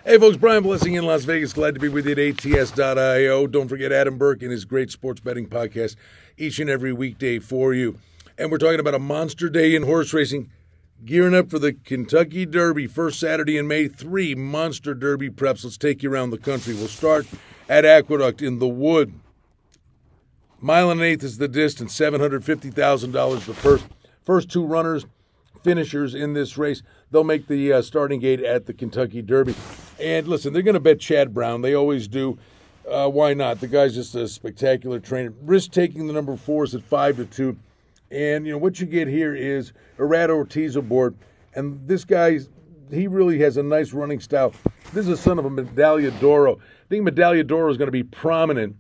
Hey folks, Brian Blessing in Las Vegas. Glad to be with you at ATS.io. Don't forget Adam Burke and his great sports betting podcast each and every weekday for you. And we're talking about a monster day in horse racing, gearing up for the Kentucky Derby, first Saturday in May. 3 monster Derby preps. Let's take you around the country. We'll start at Aqueduct in the Wood. Mile and an eighth is the distance, $750,000 the first 2 runners, finishers in this race. They'll make the starting gate at the Kentucky Derby. And listen, they're going to bet Chad Brown. They always do. Why not? The guy's just a spectacular trainer. Risk taking the number 4 is at 5-2. And, you know, what you get here is Irad Ortiz aboard. And this guy, he really has a nice running style. This is a son of a Medaglia d'Oro. I think Medaglia d'Oro is going to be prominent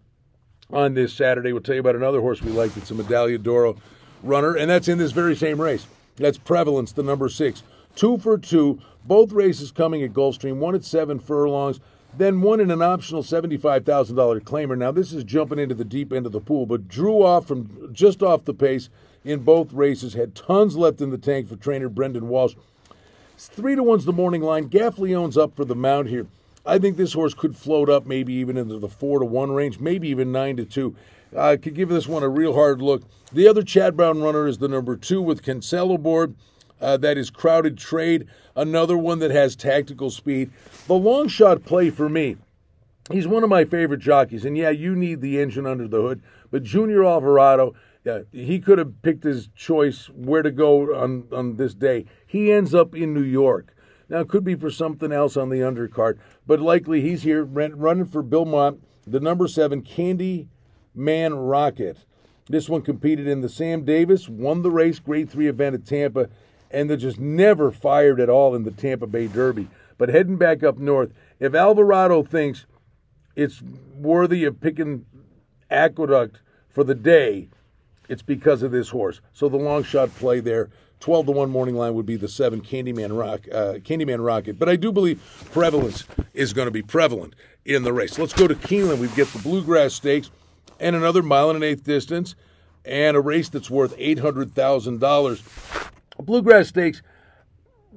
on this Saturday. We'll tell you about another horse we like. It's a Medaglia d'Oro runner, and that's in this very same race. That's Prevalence, the number 6. 2 for 2. Both races coming at Gulfstream. One at 7 furlongs, then one in an optional $75,000 claimer. Now, this is jumping into the deep end of the pool, but drew off from just off the pace in both races. Had tons left in the tank for trainer Brendan Walsh. 3-1's the morning line. Gaffleone's up for the mount here. I think this horse could float up maybe even into the 4-1 range, maybe even 9-2. Could give this one a real hard look. The other Chad Brown runner is the number 2 with Cancel aboard. That is Crowded Trade, another one that has tactical speed. The long shot play for me, he's one of my favorite jockeys. And yeah, you need the engine under the hood. But Junior Alvarado, he could have picked his choice where to go on this day. He ends up in New York. Now, it could be for something else on the undercard, but likely he's here running for Bill Mott, the number 7 Candy Man Rocket. This one competed in the Sam Davis, won the race, Grade 3 event at Tampa, and they just never fired at all in the Tampa Bay Derby. But heading back up north, if Alvarado thinks it's worthy of picking Aqueduct for the day, it's because of this horse. So the long shot play there, 12-1 morning line would be the 7 Candyman Rocket. But I do believe Prevalence is going to be prevalent in the race. Let's go to Keeneland. We get the Bluegrass Stakes and another mile and an eighth distance and a race that's worth $800,000. Bluegrass Stakes,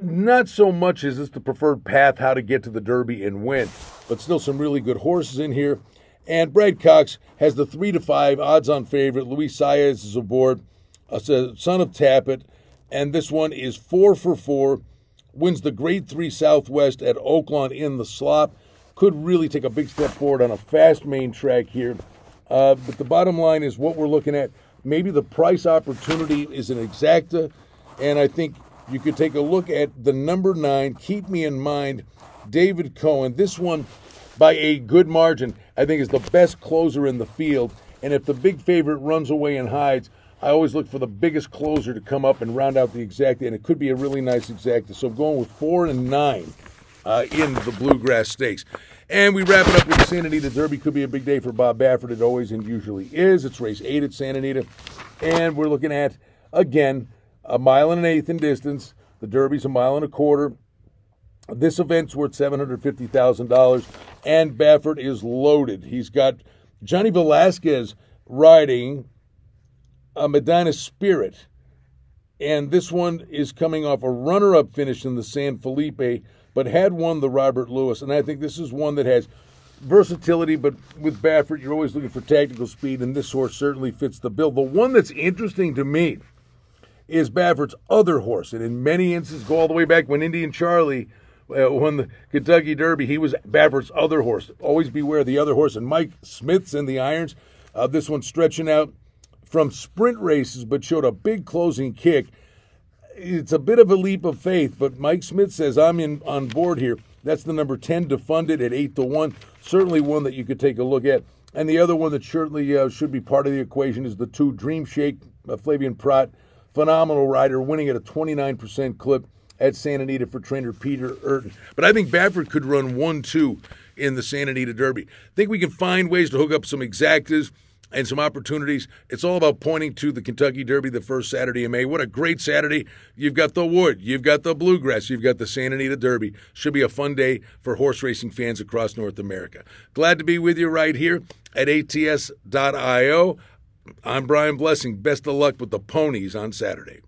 not so much as it's the preferred path how to get to the Derby and win, but still some really good horses in here. And Brad Cox has the 3-5 odds-on favorite. Luis Saez is aboard, son of Tappet, and this one is 4 for 4. Wins the Grade 3 Southwest at Oaklawn in the slop. Could really take a big step forward on a fast main track here. But the bottom line is what we're looking at. Maybe the price opportunity is an exacta, and I think you could take a look at the number 9, Keep Me in Mind, David Cohen. This one, by a good margin, I think is the best closer in the field. And if the big favorite runs away and hides, I always look for the biggest closer to come up and round out the exacta, and it could be a really nice exacta. So I'm going with 4 and 9 in the Bluegrass Stakes. And we wrap it up with the Santa Anita Derby. Could be a big day for Bob Baffert. It always and usually is. It's race 8 at Santa Anita. And we're looking at, again, a mile and an eighth in distance. The Derby's a mile and a quarter. This event's worth $750,000, and Baffert is loaded. He's got Johnny Velasquez riding a Medina Spirit, and this one is coming off a runner-up finish in the San Felipe, but had won the Robert Lewis, and I think this is one that has versatility, but with Baffert, you're always looking for tactical speed, and this horse certainly fits the bill. The one that's interesting to me is Baffert's other horse, and in many instances, go all the way back when Indian Charlie won the Kentucky Derby, he was Baffert's other horse. Always beware the other horse. And Mike Smith's in the irons. This one stretching out from sprint races, but showed a big closing kick. It's a bit of a leap of faith, but Mike Smith says, I'm on board here. That's the number 10 Defunded at 8-1. Certainly one that you could take a look at. And the other one that certainly should be part of the equation is the 2 Dream Shake, Flavian Prat. Phenomenal rider, winning at a 29% clip at Santa Anita for trainer Peter Urton. But I think Baffert could run 1-2 in the Santa Anita Derby. I think we can find ways to hook up some exactas and some opportunities. It's all about pointing to the Kentucky Derby the first Saturday in May. What a great Saturday. You've got the Wood, you've got the Bluegrass, you've got the Santa Anita Derby. Should be a fun day for horse racing fans across North America. Glad to be with you right here at ATS.io. I'm Brian Blessing. Best of luck with the ponies on Saturday.